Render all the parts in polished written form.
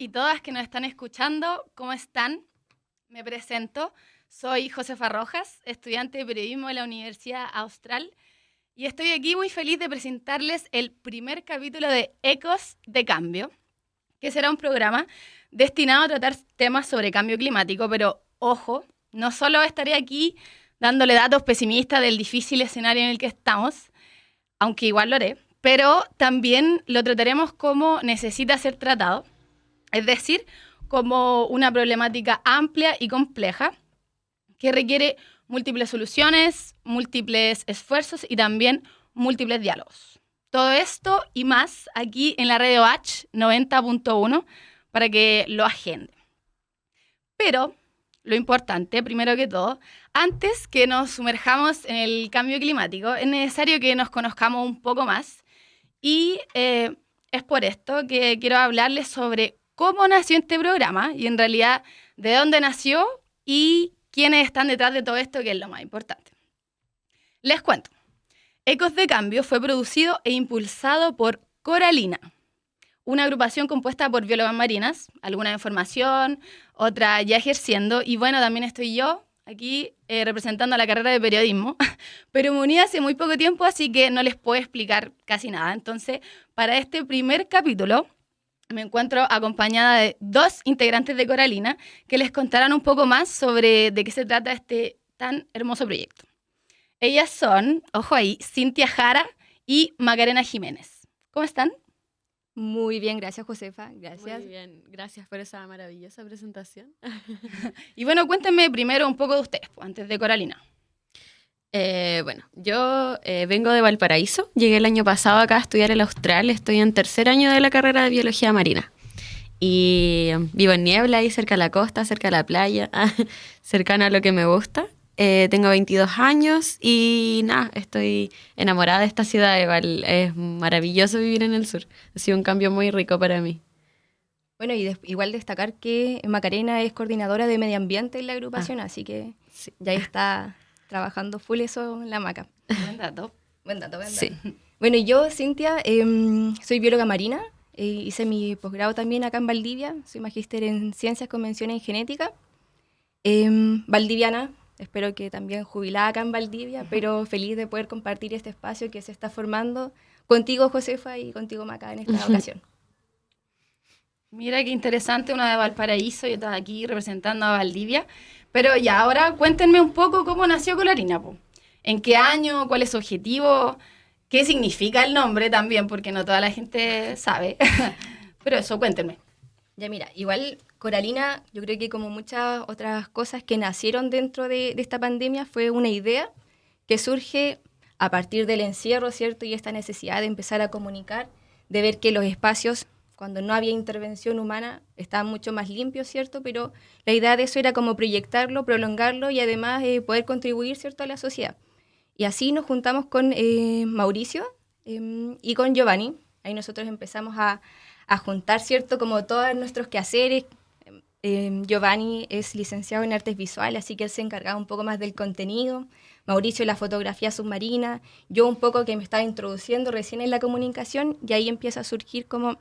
y todas que nos están escuchando, ¿cómo están? Me presento, soy Josefa Rojas, estudiante de periodismo de la Universidad Austral, y estoy aquí muy feliz de presentarles el primer capítulo de Ecos de Cambio, que será un programa destinado a tratar temas sobre cambio climático, pero ojo, no solo estaré aquí dándole datos pesimistas del difícil escenario en el que estamos, aunque igual lo haré, pero también lo trataremos como necesita ser tratado, es decir, como una problemática amplia y compleja que requiere múltiples soluciones, múltiples esfuerzos y también múltiples diálogos. Todo esto y más aquí en la radio H 90.1 para que lo agende. Pero lo importante, primero que todo, antes que nos sumerjamos en el cambio climático, es necesario que nos conozcamos un poco más y es por esto que quiero hablarles sobre cómo nació este programa y en realidad de dónde nació y quiénes están detrás de todo esto, que es lo más importante. Les cuento. Ecos de Cambio fue producido e impulsado por Coralina, una agrupación compuesta por biólogas marinas, alguna en formación, otra ya ejerciendo, y bueno, también estoy yo aquí representando a la carrera de periodismo, pero me uní hace muy poco tiempo, así que no les puedo explicar casi nada. Entonces, para este primer capítulo, me encuentro acompañada de dos integrantes de Coralina que les contarán un poco más sobre de qué se trata este tan hermoso proyecto. Ellas son, ojo ahí, Cintia Jara y Macarena Jiménez. ¿Cómo están? Muy bien, gracias Josefa, gracias. Muy bien, gracias por esa maravillosa presentación. Y bueno, cuéntenme primero un poco de ustedes, pues, antes de Coralina. Yo vengo de Valparaíso, llegué el año pasado acá a estudiar el Austral, estoy en tercer año de la carrera de Biología Marina. Y vivo en Niebla, ahí cerca de la costa, cerca de la playa, cercana a lo que me gusta. Tengo 22 años y nada, estoy enamorada de esta ciudad de Val. Es maravilloso vivir en el sur. Ha sido un cambio muy rico para mí. Bueno, y igual destacar que Macarena es coordinadora de medio ambiente en la agrupación, así que Sí. ya está trabajando full eso en la Maca. Buen dato. Buen dato, buen dato. Sí. Bueno, y yo, Cintia, soy bióloga marina, hice mi posgrado también acá en Valdivia, soy magíster en Ciencias con mención en Genética, valdiviana, espero que también jubilada acá en Valdivia, pero feliz de poder compartir este espacio que se está formando contigo, Josefa, y contigo, Maca, en esta ocasión. Mira qué interesante, una de Valparaíso y otra aquí representando a Valdivia. Pero ya, ahora cuéntenme un poco cómo nació Coralina, po. ¿En qué año? ¿Cuál es su objetivo? ¿Qué significa el nombre también? Porque no toda la gente sabe. Pero eso, cuéntenme. Ya mira, igual Coralina, yo creo que como muchas otras cosas que nacieron dentro de esta pandemia, fue una idea que surge a partir del encierro, ¿cierto? Y esta necesidad de empezar a comunicar, de ver que los espacios, cuando no había intervención humana, estaban mucho más limpios, ¿cierto? Pero la idea de eso era como proyectarlo, prolongarlo y además poder contribuir, ¿cierto?, a la sociedad. Y así nos juntamos con Mauricio y con Giovanni. Ahí nosotros empezamos a juntar, ¿cierto?, como todos nuestros quehaceres. Giovanni es licenciado en artes visuales, así que él se encargaba un poco más del contenido. Mauricio la fotografía submarina. Yo un poco que me estaba introduciendo recién en la comunicación y ahí empieza a surgir como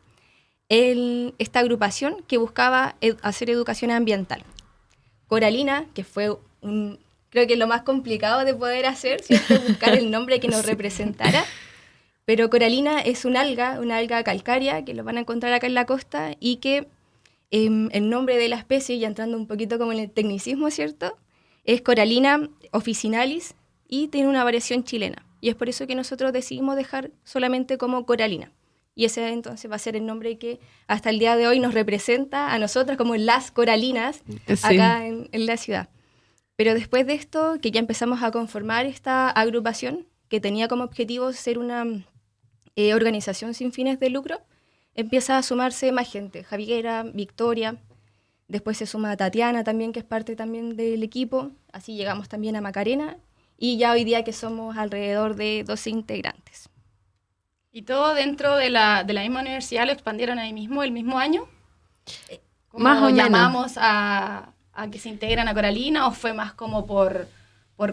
esta agrupación que buscaba hacer educación ambiental. Coralina, que fue creo que lo más complicado de poder hacer, ¿cierto?, buscar el nombre que nos representara. Pero Coralina es una alga calcárea, que lo van a encontrar acá en la costa, y que el nombre de la especie, ya entrando un poquito como en el tecnicismo, ¿cierto?, es Coralina officinalis y tiene una variación chilena. Y es por eso que nosotros decidimos dejar solamente como Coralina. Y ese entonces va a ser el nombre que hasta el día de hoy nos representa a nosotras como las coralinas acá en la ciudad. Pero después de esto, que ya empezamos a conformar esta agrupación, que tenía como objetivo ser una organización sin fines de lucro, empieza a sumarse más gente. Javiera, Victoria, después se suma Tatiana también, que es parte también del equipo. Así llegamos también a Macarena y ya hoy día que somos alrededor de 12 integrantes. ¿Y todo dentro de la misma universidad lo expandieron ahí mismo, el mismo año? Más o menos. ¿Llamamos a que se integran a Coralina o fue más como por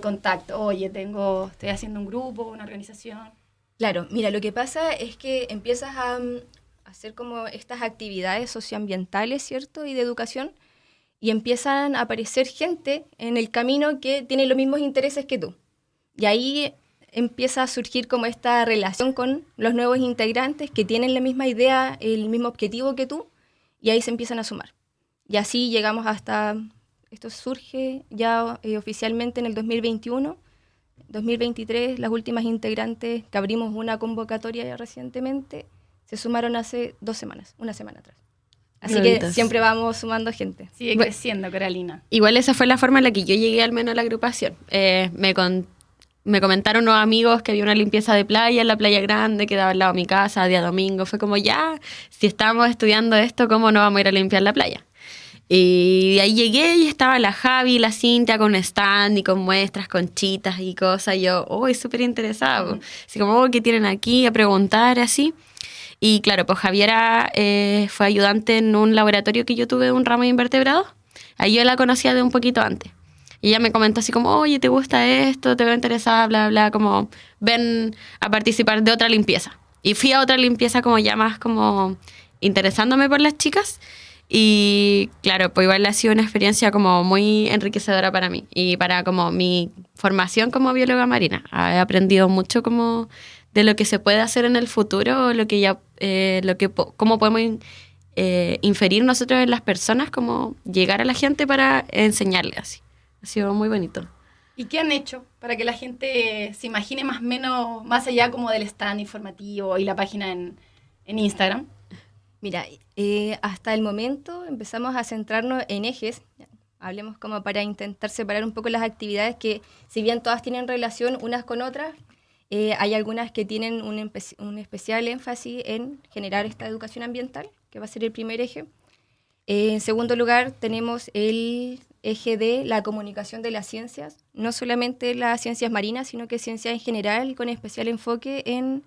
contacto? Oye, estoy haciendo un grupo, una organización. Claro, mira, lo que pasa es que empiezas a hacer como estas actividades socioambientales, ¿cierto? Y de educación, y empiezan a aparecer gente en el camino que tiene los mismos intereses que tú. Y ahí empieza a surgir como esta relación con los nuevos integrantes que tienen la misma idea, el mismo objetivo que tú, y ahí se empiezan a sumar. Y así llegamos hasta, esto surge ya oficialmente en el 2021, 2023, las últimas integrantes que abrimos una convocatoria ya recientemente, se sumaron hace 2 semanas, una semana atrás. Así Bonitos. que siempre vamos sumando gente. Sigue creciendo, Coralina. Igual esa fue la forma en la que yo llegué al menos a la agrupación. Me comentaron unos amigos que había una limpieza de playa en la Playa Grande que daba al lado de mi casa, día domingo. Fue como, ya, si estamos estudiando esto, ¿cómo no vamos a ir a limpiar la playa? Y de ahí llegué y estaba la Javi, la Cintia con stand y con muestras, conchitas y cosas. Y yo, súper interesada. Así como, ¿qué tienen aquí? A preguntar, así. Y claro, pues Javiera fue ayudante en un laboratorio que yo tuve de un ramo de invertebrados. Ahí yo la conocía de un poquito antes. Y ella me comentó así como, oye, ¿te gusta esto? ¿Te veo interesada? Bla, bla, como ven a participar de otra limpieza. Y fui a otra limpieza como ya más como interesándome por las chicas. Y claro, pues igual ha sido una experiencia como muy enriquecedora para mí. Y para como mi formación como bióloga marina. He aprendido mucho como de lo que se puede hacer en el futuro, lo que ya, cómo podemos inferir nosotros en las personas, cómo llegar a la gente para enseñarles así. Ha sido muy bonito. ¿Y qué han hecho para que la gente se imagine más o menos, más allá como del stand informativo y la página en Instagram? Mira, hasta el momento empezamos a centrarnos en ejes, hablemos como para intentar separar un poco las actividades que, si bien todas tienen relación unas con otras, hay algunas que tienen un especial énfasis en generar esta educación ambiental, que va a ser el primer eje. En segundo lugar, tenemos el eje de la comunicación de las ciencias, no solamente las ciencias marinas, sino que ciencias en general, con especial enfoque en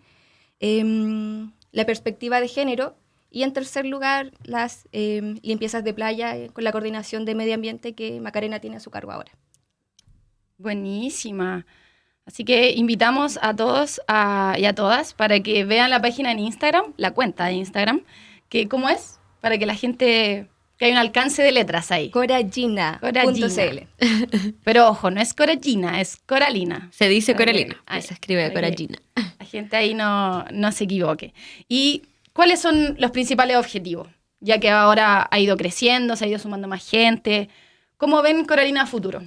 la perspectiva de género. Y en tercer lugar, las limpiezas de playa con la coordinación de medio ambiente que Macarena tiene a su cargo ahora. Buenísima. Así que invitamos a todos y a todas para que vean la página en Instagram, la cuenta de Instagram, que ¿cómo es? Para que la gente, que hay un alcance de letras ahí. Corallina.cl. Pero ojo, no es Corallina, es Coralina. Se dice Coralina, Ay, se escribe Corallina. La gente ahí no se equivoque. ¿Y cuáles son los principales objetivos? Ya que ahora ha ido creciendo, se ha ido sumando más gente. ¿Cómo ven Coralina a futuro?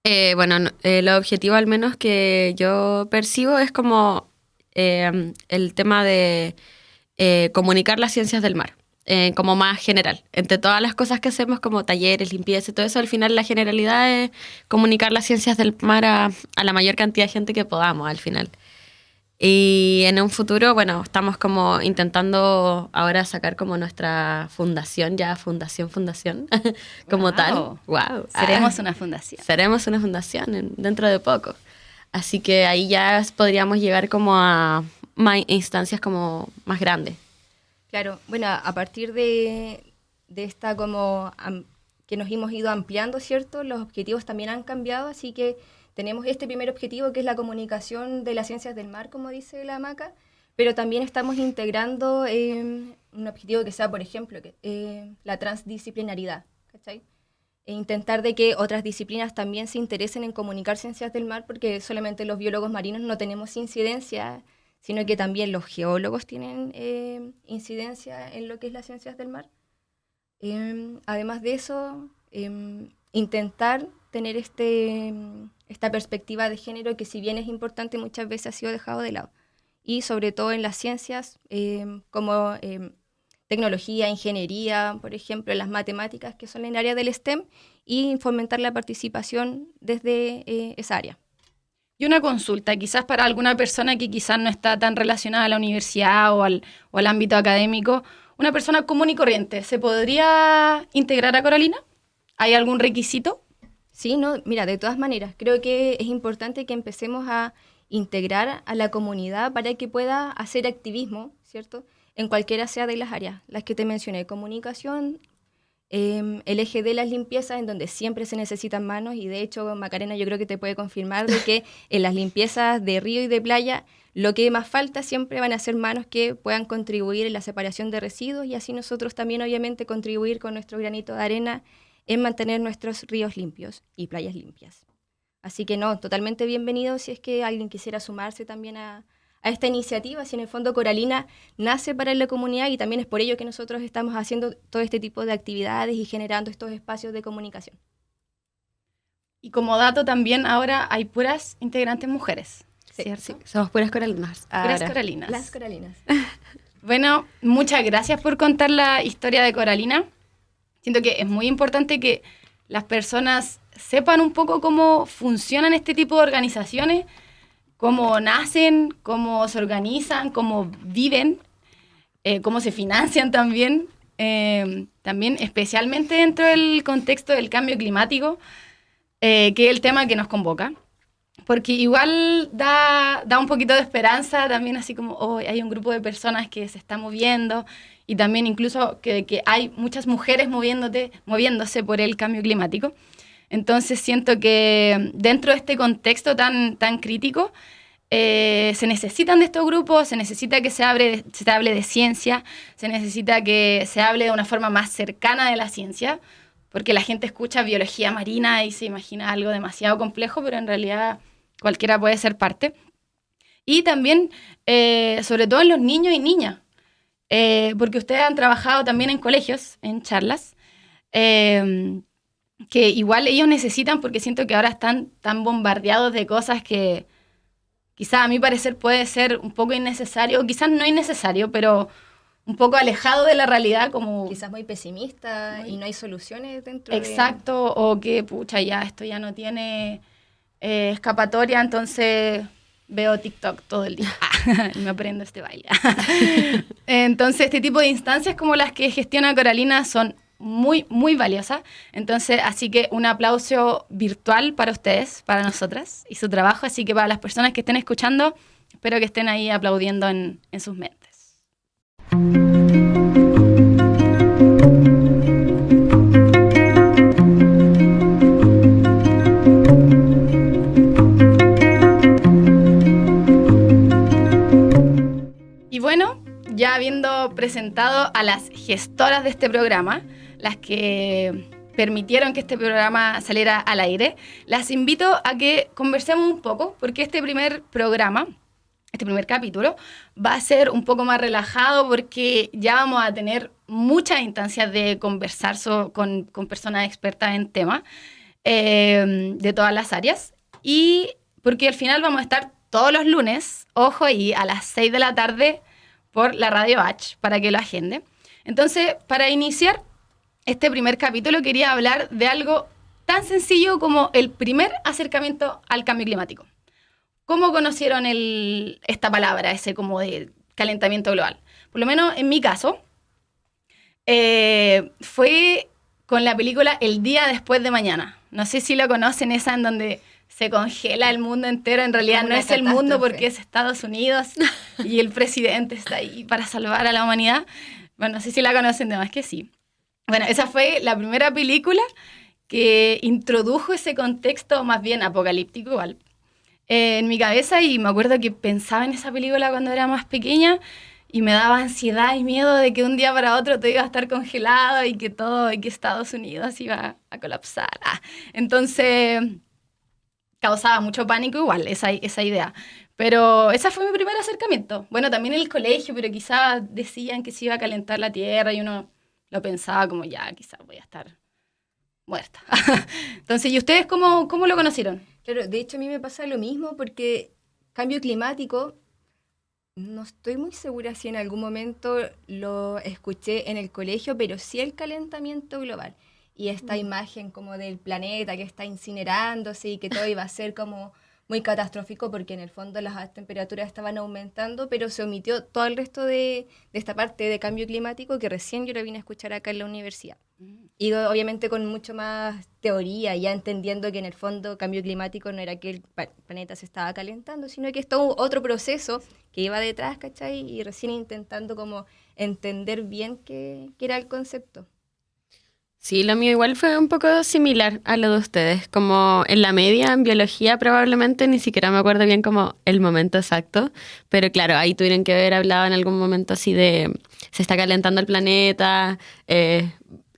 El objetivo al menos que yo percibo es como el tema de comunicar las ciencias del mar, como más general. Entre todas las cosas que hacemos como talleres, limpieza y todo eso, al final la generalidad es comunicar las ciencias del mar a la mayor cantidad de gente que podamos al final. Y en un futuro, bueno, estamos como intentando ahora sacar como nuestra fundación, ya fundación, como tal. Wow. Seremos una fundación. Seremos una fundación dentro de poco. Así que ahí ya podríamos llegar como a más instancias como más grandes. Claro, bueno, a partir de esta como que nos hemos ido ampliando, ¿cierto? Los objetivos también han cambiado, así que tenemos este primer objetivo que es la comunicación de las ciencias del mar, como dice la Maca, pero también estamos integrando un objetivo que sea, por ejemplo, la transdisciplinaridad, ¿cachai? E intentar de que otras disciplinas también se interesen en comunicar ciencias del mar, porque solamente los biólogos marinos no tenemos incidencia, sino que también los geólogos tienen incidencia en lo que es las ciencias del mar. Además de eso, intentar tener esta perspectiva de género que, si bien es importante, muchas veces ha sido dejado de lado. Y sobre todo en las ciencias como tecnología, ingeniería, por ejemplo, en las matemáticas, que son en el área del STEM, y fomentar la participación desde esa área. Y una consulta, quizás para alguna persona que quizás no está tan relacionada a la universidad o al ámbito académico, una persona común y corriente, ¿se podría integrar a Coralina? ¿Hay algún requisito? Sí, no, mira, de todas maneras, creo que es importante que empecemos a integrar a la comunidad para que pueda hacer activismo, ¿cierto? En cualquiera sea de las áreas, las que te mencioné, comunicación, el eje de las limpiezas, en donde siempre se necesitan manos, y de hecho, Macarena, yo creo que te puede confirmar de que en las limpiezas de río y de playa, lo que más falta siempre van a ser manos que puedan contribuir en la separación de residuos, y así nosotros también, obviamente, contribuir con nuestro granito de arena en mantener nuestros ríos limpios y playas limpias. Así que no, totalmente bienvenido si es que alguien quisiera sumarse también a esta iniciativa. Si en el fondo Coralina nace para la comunidad, y también es por ello que nosotros estamos haciendo todo este tipo de actividades y generando estos espacios de comunicación. Y como dato también ahora hay puras integrantes mujeres, ¿cierto? Sí, somos puras coralinas. Puras Ahora. coralinas. Las coralinas. Bueno, muchas gracias por contar la historia de Coralina. Siento que es muy importante que las personas sepan un poco cómo funcionan este tipo de organizaciones, cómo nacen, cómo se organizan, cómo viven, cómo se financian también, también especialmente dentro del contexto del cambio climático, que es el tema que nos convoca. Porque igual da un poquito de esperanza también, así como hay un grupo de personas que se está moviendo, y también incluso que hay muchas mujeres moviéndose por el cambio climático. Entonces siento que dentro de este contexto tan crítico, se necesitan de estos grupos, se necesita que se hable de ciencia, se necesita que se hable de una forma más cercana de la ciencia, porque la gente escucha biología marina y se imagina algo demasiado complejo, pero en realidad cualquiera puede ser parte. Y también, sobre todo en los niños y niñas, porque ustedes han trabajado también en colegios, en charlas, que igual ellos necesitan, porque siento que ahora están tan bombardeados de cosas que quizás a mi parecer puede ser un poco innecesario, o quizás no innecesario, pero un poco alejado de la realidad, como... Quizás muy pesimista y no hay soluciones dentro Exacto, o que, pucha, ya esto ya no tiene escapatoria, entonces veo TikTok todo el día y me aprendo este baile. Entonces, este tipo de instancias como las que gestiona Coralina son muy, muy valiosas. Entonces, así que un aplauso virtual para ustedes, para nosotras y su trabajo. Así que para las personas que estén escuchando, espero que estén ahí aplaudiendo en sus mentes. Y bueno, ya habiendo presentado a las gestoras de este programa, las que permitieron que este programa saliera al aire, las invito a que conversemos un poco, porque este primer programa, este primer capítulo, va a ser un poco más relajado, porque ya vamos a tener muchas instancias de conversar con personas expertas en temas de todas las áreas, y porque al final vamos a estar todos los lunes, ojo ahí, a las 6 de la tarde por la Radio H, para que lo agende. Entonces, para iniciar este primer capítulo, quería hablar de algo tan sencillo como el primer acercamiento al cambio climático. ¿Cómo conocieron esta palabra, ese como de calentamiento global? Por lo menos en mi caso, fue con la película El día después de mañana. No sé si lo conocen, esa en donde se congela el mundo entero. En realidad no es el mundo, porque es Estados Unidos y el presidente está ahí para salvar a la humanidad. Bueno, no sé si la conocen, de más que sí. Bueno, esa fue la primera película que introdujo ese contexto más bien apocalíptico igual en mi cabeza, y me acuerdo que pensaba en esa película cuando era más pequeña y me daba ansiedad y miedo de que un día para otro todo iba a estar congelado y que Estados Unidos iba a colapsar. Entonces causaba mucho pánico igual esa idea. Pero ese fue mi primer acercamiento. Bueno, también en el colegio, pero quizás decían que se iba a calentar la Tierra y uno lo pensaba como ya, quizás voy a estar muerta. Entonces, ¿y ustedes cómo lo conocieron? Claro, de hecho a mí me pasa lo mismo, porque cambio climático, no estoy muy segura si en algún momento lo escuché en el colegio, pero sí el calentamiento global. Y esta imagen como del planeta que está incinerándose y que todo iba a ser como muy catastrófico, porque en el fondo las temperaturas estaban aumentando, pero se omitió todo el resto de esta parte de cambio climático que recién yo lo vine a escuchar acá en la universidad. Y obviamente con mucho más teoría, ya entendiendo que en el fondo cambio climático no era que el planeta se estaba calentando, sino que es todo otro proceso que iba detrás, ¿cachai? Y recién intentando como entender bien qué era el concepto. Sí, lo mío igual fue un poco similar a lo de ustedes, como en la media, en biología probablemente, ni siquiera me acuerdo bien como el momento exacto, pero claro, ahí tuvieron que haber hablado en algún momento así de se está calentando el planeta,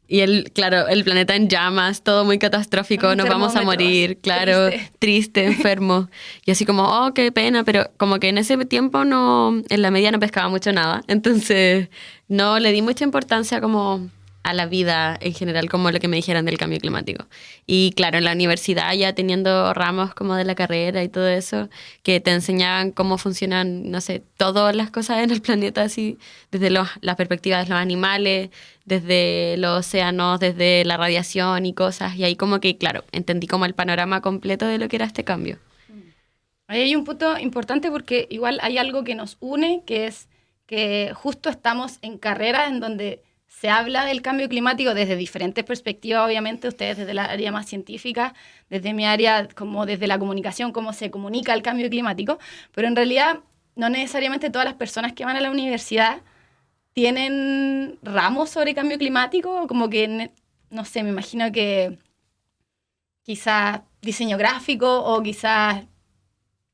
y claro, el planeta en llamas, todo muy catastrófico, Un nos vamos a termómetro así, morir, claro, triste. triste, enfermo, y así como, oh, qué pena, pero como que en ese tiempo no, en la media no pescaba mucho nada, entonces no le di mucha importancia como a la vida en general, como lo que me dijeron del cambio climático. Y claro, en la universidad ya teniendo ramos como de la carrera y todo eso, que te enseñaban cómo funcionan, no sé, todas las cosas en el planeta, así, desde las perspectivas de los animales, desde los océanos, desde la radiación y cosas. Y ahí como que, claro, entendí como el panorama completo de lo que era este cambio. Ahí hay un punto importante porque igual hay algo que nos une, que es que justo estamos en carreras en donde se habla del cambio climático desde diferentes perspectivas, obviamente, ustedes desde la área más científica, desde mi área como desde la comunicación, cómo se comunica el cambio climático, pero en realidad no necesariamente todas las personas que van a la universidad tienen ramos sobre cambio climático, como que, no sé, me imagino que quizás diseño gráfico o quizás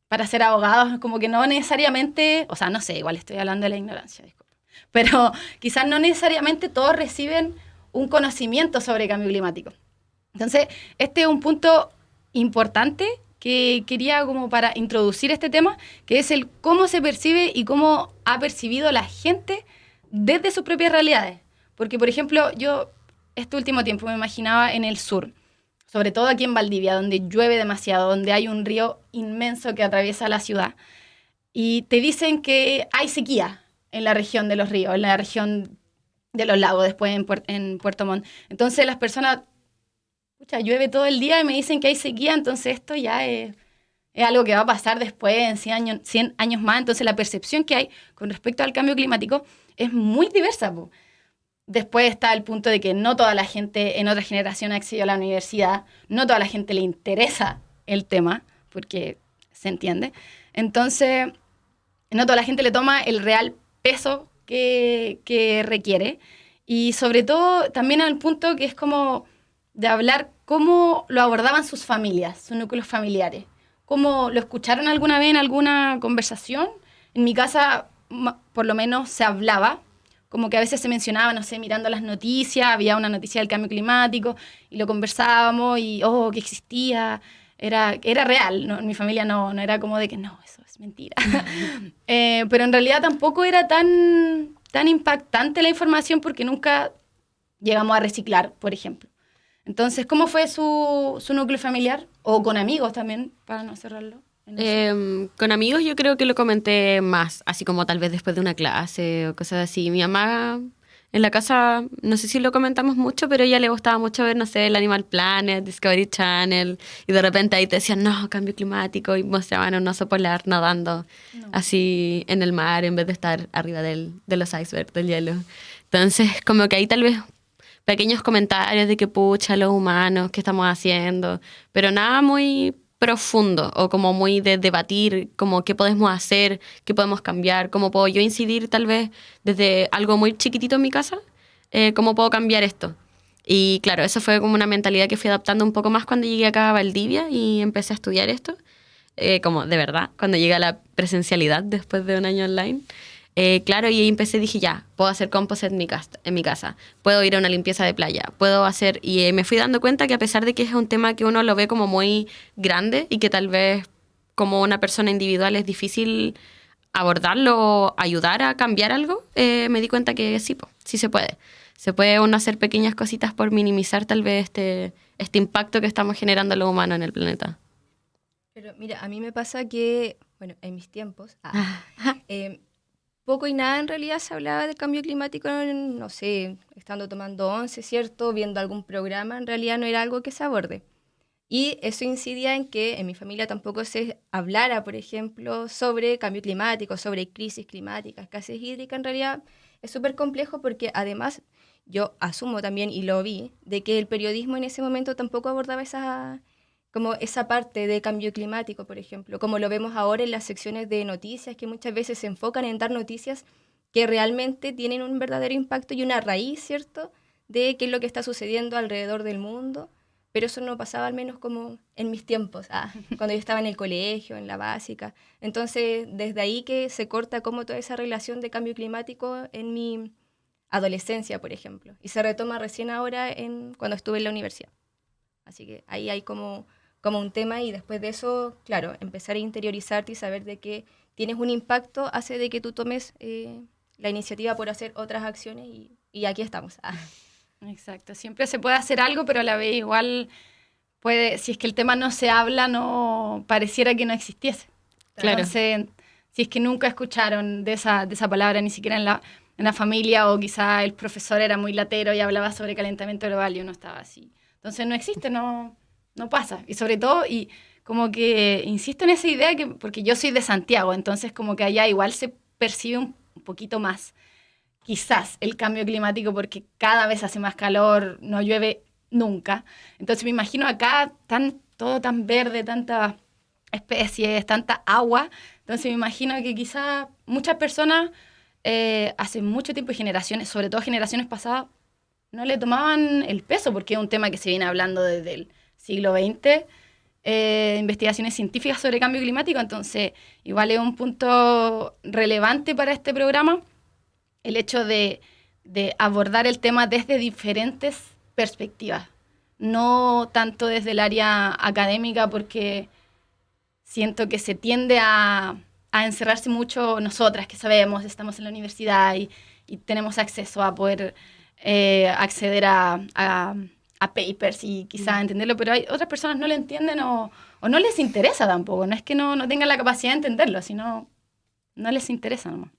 para ser abogados, como que no necesariamente, o sea, no sé, igual estoy hablando de la ignorancia, disculpa, pero quizás no necesariamente todos reciben un conocimiento sobre cambio climático. Entonces, este es un punto importante que quería como para introducir este tema, que es el cómo se percibe y cómo ha percibido la gente desde sus propias realidades. Porque, por ejemplo, yo este último tiempo me imaginaba en el sur, sobre todo aquí en Valdivia, donde llueve demasiado, donde hay un río inmenso que atraviesa la ciudad, y te dicen que hay sequía en la región de los ríos, en la región de los lagos, después en Puerto Montt. Entonces las personas, pucha, llueve todo el día y me dicen que hay sequía, entonces esto ya es algo que va a pasar después en 100 años más. Entonces la percepción que hay con respecto al cambio climático es muy diversa, po. Después está el punto de que no toda la gente en otra generación ha accedido a la universidad, no toda la gente le interesa el tema, porque se entiende. Entonces, no toda la gente le toma el real peso que requiere. Y sobre todo también al punto que es como de hablar cómo lo abordaban sus familias, sus núcleos familiares. Cómo lo escucharon alguna vez en alguna conversación. En mi casa, por lo menos, se hablaba como que a veces se mencionaba, no sé, mirando las noticias, había una noticia del cambio climático y lo conversábamos y, oh, que existía, era real, ¿no? En mi familia no era como de que no, eso es mentira. Pero en realidad tampoco era tan impactante la información porque nunca llegamos a reciclar, por ejemplo. Entonces, ¿cómo fue su núcleo familiar? O con amigos también, para no cerrarlo. Con amigos yo creo que lo comenté más, así como tal vez después de una clase o cosas así. Mi mamá en la casa, no sé si lo comentamos mucho, pero a ella le gustaba mucho ver, no sé, el Animal Planet, Discovery Channel, y de repente ahí te decían, no, cambio climático, y mostraban a un oso polar nadando así en el mar en vez de estar arriba de los icebergs, del hielo. Entonces, como que ahí tal vez pequeños comentarios de que pucha, los humanos, ¿qué estamos haciendo? Pero nada muy profundo o como muy de debatir como qué podemos hacer, qué podemos cambiar, cómo puedo yo incidir tal vez desde algo muy chiquitito en mi casa, cómo puedo cambiar esto. Y claro, eso fue como una mentalidad que fui adaptando un poco más cuando llegué acá a Valdivia y empecé a estudiar esto, como de verdad, cuando llegué a la presencialidad después de un año online. Claro, y ahí empecé, dije ya, puedo hacer compost en mi casa, puedo ir a una limpieza de playa, puedo hacer, y me fui dando cuenta que a pesar de que es un tema que uno lo ve como muy grande y que tal vez como una persona individual es difícil abordarlo o ayudar a cambiar algo, me di cuenta que sí, sí se puede. Se puede uno hacer pequeñas cositas por minimizar tal vez este impacto que estamos generando los humanos en el planeta. Pero mira, a mí me pasa que, bueno, en mis tiempos, poco y nada en realidad se hablaba del cambio climático, no sé, estando tomando once, ¿cierto? Viendo algún programa, en realidad no era algo que se aborde. Y eso incidía en que en mi familia tampoco se hablara, por ejemplo, sobre cambio climático, sobre crisis climática, escasez hídrica. En realidad es súper complejo porque además yo asumo también, y lo vi, de que el periodismo en ese momento tampoco abordaba como esa parte de cambio climático, por ejemplo, como lo vemos ahora en las secciones de noticias, que muchas veces se enfocan en dar noticias que realmente tienen un verdadero impacto y una raíz, ¿cierto?, de qué es lo que está sucediendo alrededor del mundo, pero eso no pasaba al menos como en mis tiempos, cuando yo estaba en el colegio, en la básica. Entonces, desde ahí que se corta como toda esa relación de cambio climático en mi adolescencia, por ejemplo, y se retoma recién ahora cuando estuve en la universidad. Así que ahí hay como un tema, y después de eso, claro, empezar a interiorizarte y saber de que tienes un impacto hace de que tú tomes la iniciativa por hacer otras acciones, y aquí estamos. Exacto, siempre se puede hacer algo, pero a la vez igual puede, si es que el tema no se habla, no pareciera que no existiese. Claro. Entonces, si es que nunca escucharon de esa palabra, ni siquiera en la familia, o quizá el profesor era muy latero y hablaba sobre calentamiento global y uno estaba así. Entonces no existe, no pasa. Y sobre todo, y como que insisto en esa idea, porque yo soy de Santiago, entonces como que allá igual se percibe un poquito más quizás el cambio climático, porque cada vez hace más calor, no llueve nunca. Entonces me imagino acá todo tan verde, tantas especies, tanta agua. Entonces me imagino que quizás muchas personas hace mucho tiempo, y generaciones, sobre todo generaciones pasadas, no le tomaban el peso, porque es un tema que se viene hablando desde el siglo XX, investigaciones científicas sobre cambio climático. Entonces igual es un punto relevante para este programa, el hecho de abordar el tema desde diferentes perspectivas, no tanto desde el área académica, porque siento que se tiende a encerrarse mucho nosotras, que sabemos, estamos en la universidad y tenemos acceso a poder acceder a papers y quizás entenderlo, pero hay otras personas no lo entienden o no les interesa tampoco. No es que no tengan la capacidad de entenderlo, sino no les interesa nomás.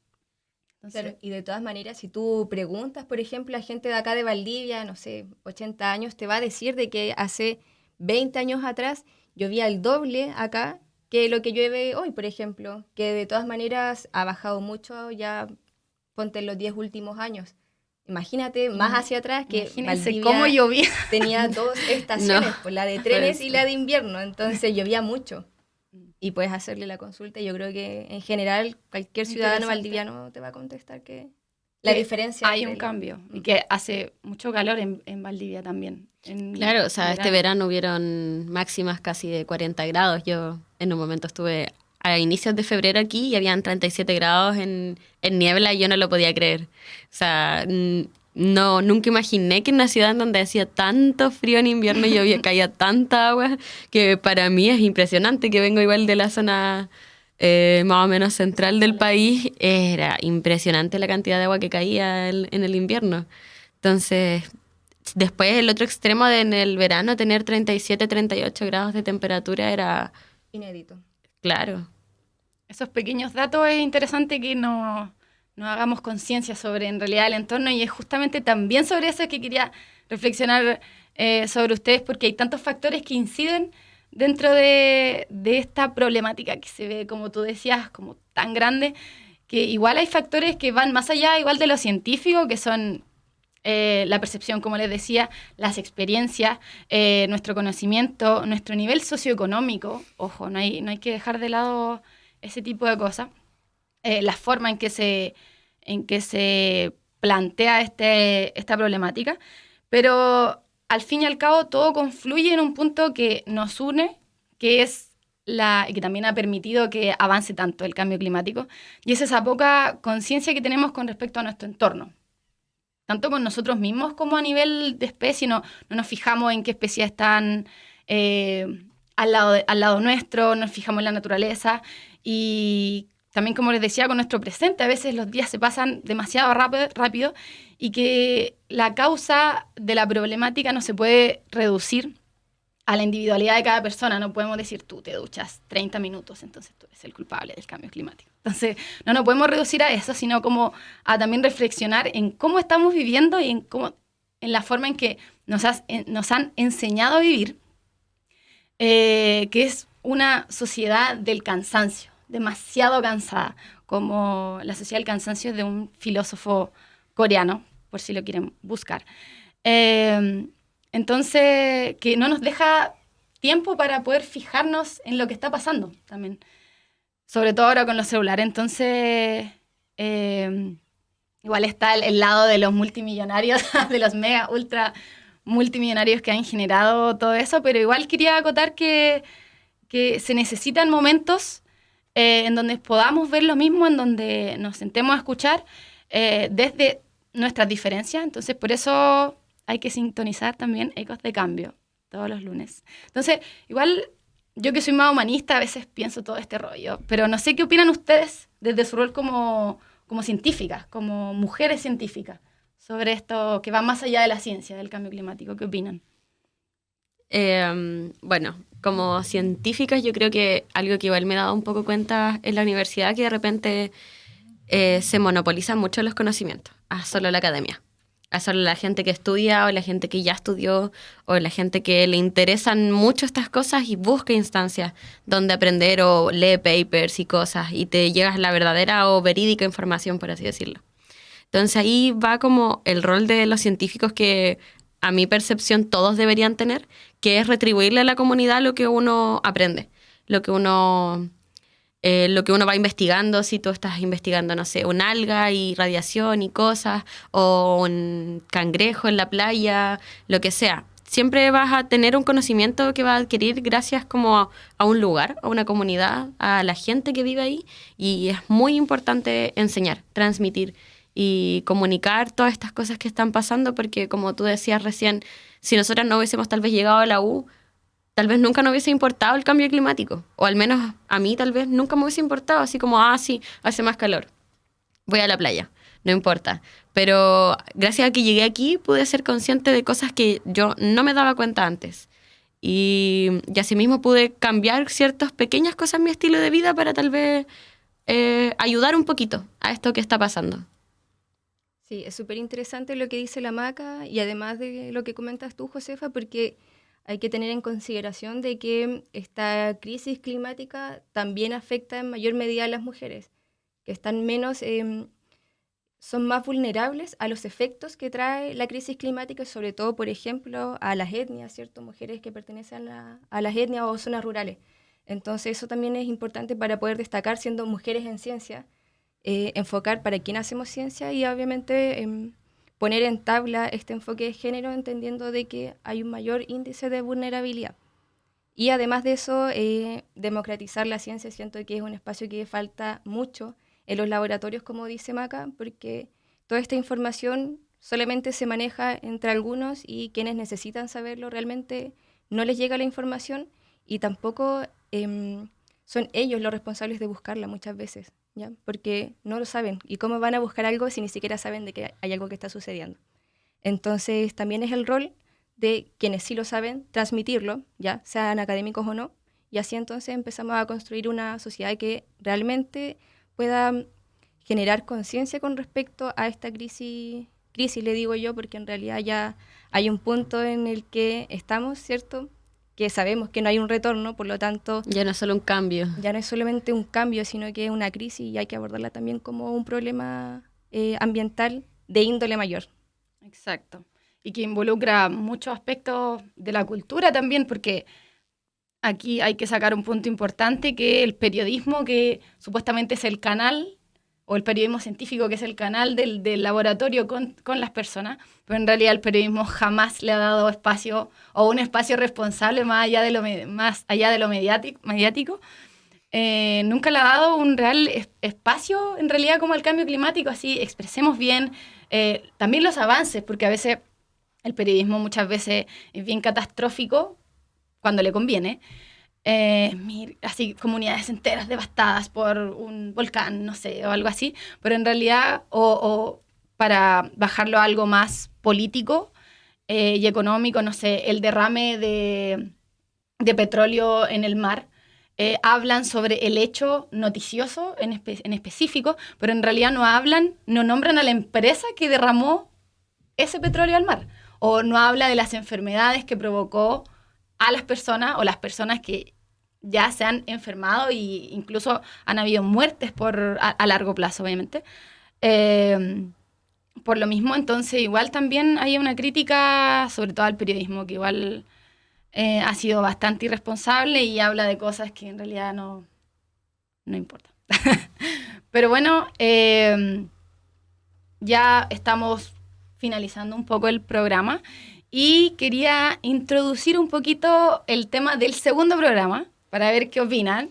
Claro, y de todas maneras, si tú preguntas, por ejemplo, a gente de acá de Valdivia, no sé, 80 años, te va a decir de que hace 20 años atrás llovía el doble acá que lo que llueve hoy, por ejemplo, que de todas maneras ha bajado mucho ya, ponte en los 10 últimos años. Imagínate más hacia atrás que Imagínense Valdivia cómo llovía. tenía 2 estaciones, No, pues la de trenes y pues, la de invierno, entonces llovía mucho. Y puedes hacerle la consulta. Yo creo que en general cualquier ciudadano valdiviano te va a contestar que la diferencia hay entre un cambio, y que hace mucho calor en Valdivia también. Claro, o sea, este verano hubieron máximas casi de 40 grados. Yo en un momento estuve a inicios de febrero aquí y habían 37 grados en niebla y yo no lo podía creer. O sea, no, nunca imaginé que en una ciudad en donde hacía tanto frío en invierno y caía tanta agua, que para mí es impresionante, que vengo igual de la zona más o menos central del país. Era impresionante la cantidad de agua que caía en el invierno. Entonces, después el otro extremo de en el verano tener 37, 38 grados de temperatura era... inédito. Claro. Esos pequeños datos es interesante que nos hagamos conciencia sobre en realidad el entorno, y es justamente también sobre eso que quería reflexionar sobre ustedes, porque hay tantos factores que inciden dentro de esta problemática que se ve, como tú decías, como tan grande, que igual hay factores que van más allá igual de lo científico, que son la percepción, como les decía, las experiencias, nuestro conocimiento, nuestro nivel socioeconómico. Ojo, no hay que dejar de lado ese tipo de cosas. La forma en que se plantea esta problemática, pero al fin y al cabo todo confluye en un punto que nos une, que es que también ha permitido que avance tanto el cambio climático, y es esa poca conciencia que tenemos con respecto a nuestro entorno, tanto con nosotros mismos como a nivel de especie. No nos fijamos en qué especies están al lado nuestro, nos fijamos en la naturaleza, y también, como les decía, con nuestro presente. A veces los días se pasan demasiado rápido, y que la causa de la problemática no se puede reducir a la individualidad de cada persona. No podemos decir, tú te duchas 30 minutos, entonces tú eres el culpable del cambio climático. Entonces, no nos podemos reducir a eso, sino como a también reflexionar en cómo estamos viviendo y en la forma en que nos han enseñado a vivir, que es una sociedad del cansancio, demasiado cansada, como la sociedad del cansancio de un filósofo coreano, por si lo quieren buscar. Entonces, que no nos deja tiempo para poder fijarnos en lo que está pasando también, sobre todo ahora con los celulares. Entonces, igual está el lado de los multimillonarios, de los mega, ultra multimillonarios que han generado todo eso, pero igual quería acotar que se necesitan momentos en donde podamos ver lo mismo, en donde nos sentemos a escuchar desde nuestras diferencias. Entonces, por eso hay que sintonizar también Ecos de Cambio todos los lunes. Entonces, igual yo que soy más humanista a veces pienso todo este rollo, pero no sé qué opinan ustedes desde su rol como científicas, como mujeres científicas, sobre esto que va más allá de la ciencia, del cambio climático. ¿Qué opinan? Bueno, como científicas yo creo que algo que igual me he dado un poco cuenta en la universidad, que de repente se monopolizan mucho los conocimientos a solo la academia, a solo la gente que estudia o la gente que ya estudió o la gente que le interesan mucho estas cosas y busca instancias donde aprender o lee papers y cosas y te llegas a la verdadera o verídica información, por así decirlo. Entonces ahí va como el rol de los científicos que a mi percepción todos deberían tener, que es retribuirle a la comunidad lo que uno aprende, lo que uno va investigando. Si tú estás investigando, no sé, un alga y radiación y cosas, o un cangrejo en la playa, lo que sea. Siempre vas a tener un conocimiento que vas a adquirir gracias como a un lugar, a una comunidad, a la gente que vive ahí, y es muy importante enseñar, transmitir y comunicar todas estas cosas que están pasando, porque como tú decías recién, si nosotras no hubiésemos tal vez llegado a la U, tal vez nunca nos hubiese importado el cambio climático, o al menos a mí tal vez nunca me hubiese importado, así como, sí, hace más calor, voy a la playa, no importa. Pero gracias a que llegué aquí pude ser consciente de cosas que yo no me daba cuenta antes. Y asimismo pude cambiar ciertas pequeñas cosas en mi estilo de vida para tal vez ayudar un poquito a esto que está pasando. Sí, es súper interesante lo que dice la Maca y además de lo que comentas tú, Josefa, porque hay que tener en consideración de que esta crisis climática también afecta en mayor medida a las mujeres, que están menos, son más vulnerables a los efectos que trae la crisis climática, sobre todo, por ejemplo, a las etnias, ¿cierto? Mujeres que pertenecen a las etnias o zonas rurales. Entonces, eso también es importante para poder destacar siendo mujeres en ciencia, enfocar para quién hacemos ciencia y obviamente poner en tabla este enfoque de género entendiendo de que hay un mayor índice de vulnerabilidad. Y además de eso, democratizar la ciencia, siento que es un espacio que falta mucho en los laboratorios, como dice Maca, porque toda esta información solamente se maneja entre algunos y quienes necesitan saberlo realmente no les llega la información y tampoco son ellos los responsables de buscarla muchas veces, ¿ya? Porque no lo saben. ¿Y cómo van a buscar algo si ni siquiera saben de que hay algo que está sucediendo? Entonces, también es el rol de quienes sí lo saben, transmitirlo, ya sean académicos o no, y así entonces empezamos a construir una sociedad que realmente pueda generar conciencia con respecto a esta crisis, le digo yo, porque en realidad ya hay un punto en el que estamos, ¿cierto?, que sabemos que no hay un retorno, por lo tanto... Ya no es solo un cambio. Ya no es solamente un cambio, sino que es una crisis y hay que abordarla también como un problema ambiental de índole mayor. Exacto. Y que involucra muchos aspectos de la cultura también, porque aquí hay que sacar un punto importante, que el periodismo, que supuestamente es el canal, o el periodismo científico, que es el canal del laboratorio con las personas, pero en realidad el periodismo jamás le ha dado espacio, o un espacio responsable más allá de lo mediático. Nunca le ha dado un real espacio, en realidad, como el cambio climático, así expresemos bien también los avances, porque a veces el periodismo muchas veces es bien catastrófico cuando le conviene. Así comunidades enteras devastadas por un volcán, no sé, o algo así, pero en realidad, o para bajarlo a algo más político y económico, no sé, el derrame de petróleo en el mar, hablan sobre el hecho noticioso en específico, pero en realidad no nombran a la empresa que derramó ese petróleo al mar, o no habla de las enfermedades que provocó a las personas, o las personas que ya se han enfermado e incluso han habido muertes a largo plazo, obviamente. Por lo mismo, entonces, igual también hay una crítica, sobre todo al periodismo, que igual ha sido bastante irresponsable y habla de cosas que en realidad no importan. Pero bueno, ya estamos finalizando un poco el programa y quería introducir un poquito el tema del segundo programa para ver qué opinan,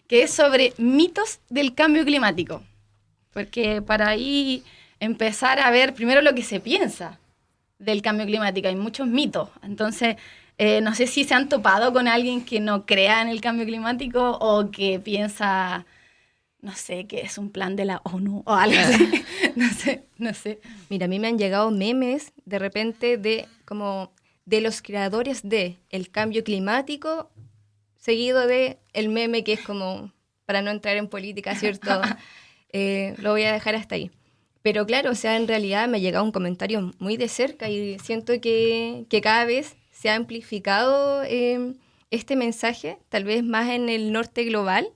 que es sobre mitos del cambio climático. Porque para ahí empezar a ver primero lo que se piensa del cambio climático. Hay muchos mitos. Entonces, no sé si se han topado con alguien que no crea en el cambio climático o que piensa, no sé, que es un plan de la ONU o algo así. No sé. Mira, a mí me han llegado memes de repente de los creadores de el cambio climático, seguido de el meme que es como, para no entrar en política, ¿cierto? Lo voy a dejar hasta ahí. Pero claro, o sea, en realidad me ha llegado un comentario muy de cerca y siento que cada vez se ha amplificado este mensaje, tal vez más en el norte global,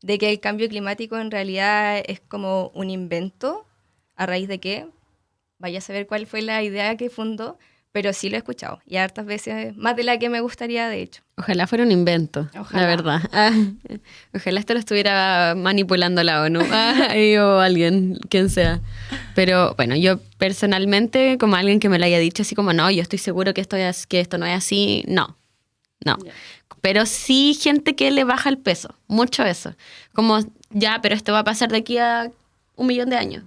de que el cambio climático en realidad es como un invento, a raíz de que, vaya a saber cuál fue la idea que fundó, pero sí lo he escuchado, y hartas veces, más de la que me gustaría, de hecho. Ojalá fuera un invento, Ojalá. la verdad. Ojalá esto lo estuviera manipulando la ONU o alguien, quien sea. Pero bueno, yo personalmente, como alguien que me lo haya dicho así como, no, yo estoy seguro que esto no es así, no. Yeah. Pero sí gente que le baja el peso, mucho eso. Como, ya, pero esto va a pasar de aquí a 1.000.000 de años.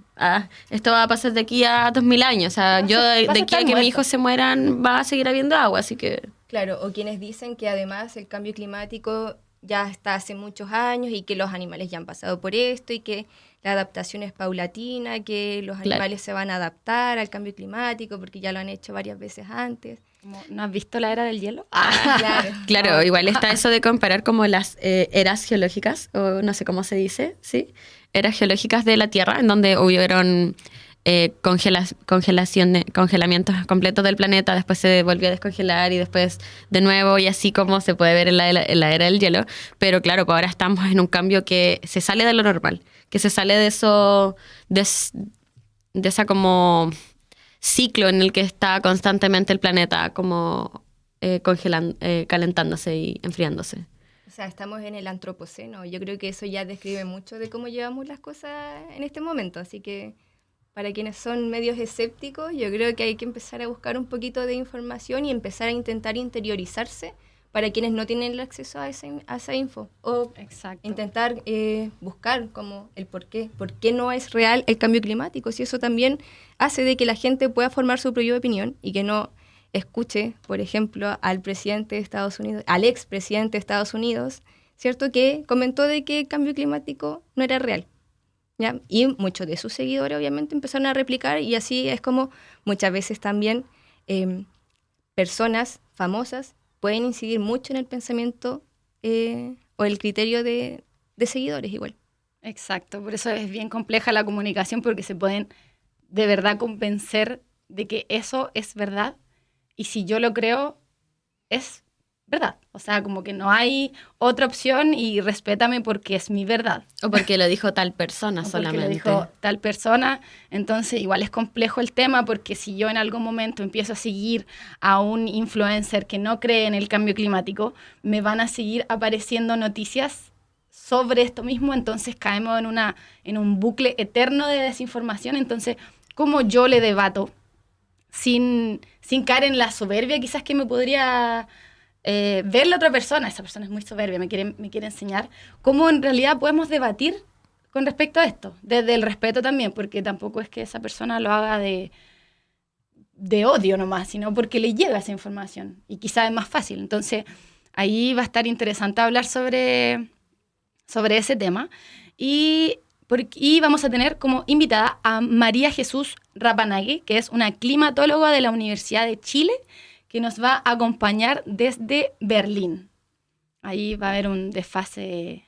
Esto va a pasar de aquí a 2.000 años. O sea, yo de aquí a que mis hijos se mueran va a seguir habiendo agua, así que... Claro, o quienes dicen que además el cambio climático ya está hace muchos años y que los animales ya han pasado por esto y que la adaptación es paulatina, que los animales se van a adaptar al cambio climático porque ya lo han hecho varias veces antes. ¿No has visto la era del hielo? Claro, igual está eso de comparar como las eras geológicas, o no sé cómo se dice, ¿sí? Eras geológicas de la Tierra, en donde hubieron congelamientos completos del planeta, después se volvió a descongelar y después de nuevo, y así como se puede ver en la era del hielo. Pero claro, pues ahora estamos en un cambio que se sale de lo normal, que se sale de eso, de esa como ciclo en el que está constantemente el planeta como calentándose y enfriándose. O sea, estamos en el antropoceno. Yo creo que eso ya describe mucho de cómo llevamos las cosas en este momento. Así que para quienes son medios escépticos, yo creo que hay que empezar a buscar un poquito de información y empezar a intentar interiorizarse para quienes no tienen el acceso a esa info. O Exacto. intentar buscar como el por qué no es real el cambio climático. Si eso también hace de que la gente pueda formar su propia opinión y que no escuche, por ejemplo, al presidente de Estados Unidos, al expresidente de Estados Unidos, ¿cierto? Que comentó de que el cambio climático no era real, ¿ya? Y muchos de sus seguidores obviamente empezaron a replicar y así es como muchas veces también personas famosas pueden incidir mucho en el pensamiento o el criterio de seguidores igual. Exacto, por eso es bien compleja la comunicación porque se pueden de verdad convencer de que eso es verdad. Y si yo lo creo, es verdad. O sea, como que no hay otra opción y respétame porque es mi verdad. O porque lo dijo tal persona O solamente. porque lo dijo tal persona. Entonces, igual es complejo el tema porque si yo en algún momento empiezo a seguir a un influencer que no cree en el cambio climático, me van a seguir apareciendo noticias sobre esto mismo. Entonces, caemos en un bucle eterno de desinformación. Entonces, ¿cómo yo le debato? Sin caer en la soberbia quizás que me podría ver la otra persona. Esa persona es muy soberbia, me quiere enseñar cómo en realidad podemos debatir con respecto a esto, desde el respeto también, porque tampoco es que esa persona lo haga de odio nomás, sino porque le llega esa información y quizás es más fácil. Entonces ahí va a estar interesante hablar sobre ese tema y vamos a tener como invitada a María Jesús Rapanagui, que es una climatóloga de la Universidad de Chile, que nos va a acompañar desde Berlín. Ahí va a haber un desfase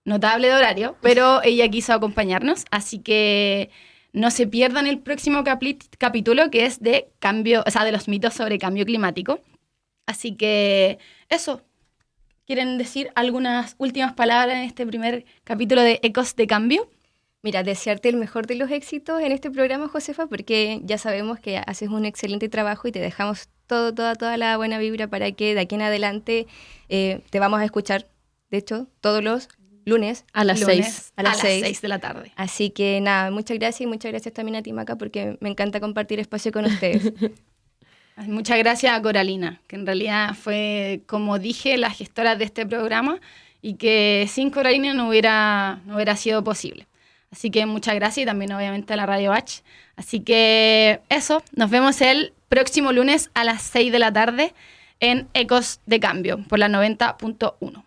notable de horario, pero ella quiso acompañarnos, así que no se pierdan el próximo capítulo, que es de los mitos sobre cambio climático. Así que eso. ¿Quieren decir algunas últimas palabras en este primer capítulo de Ecos de Cambio? Mira, desearte el mejor de los éxitos en este programa, Josefa, porque ya sabemos que haces un excelente trabajo y te dejamos toda la buena vibra para que de aquí en adelante te vamos a escuchar, de hecho, todos los lunes. A las lunes 6. A las 6 de la tarde. Así que nada, muchas gracias y muchas gracias también a ti, Maca, porque me encanta compartir espacio con ustedes. Muchas gracias a Coralina, que en realidad fue, como dije, la gestora de este programa y que sin Coralina no hubiera sido posible. Así que muchas gracias y también obviamente a la Radio Bach. Así que eso, nos vemos el próximo lunes a las 6 de la tarde en Ecos de Cambio por la 90.1.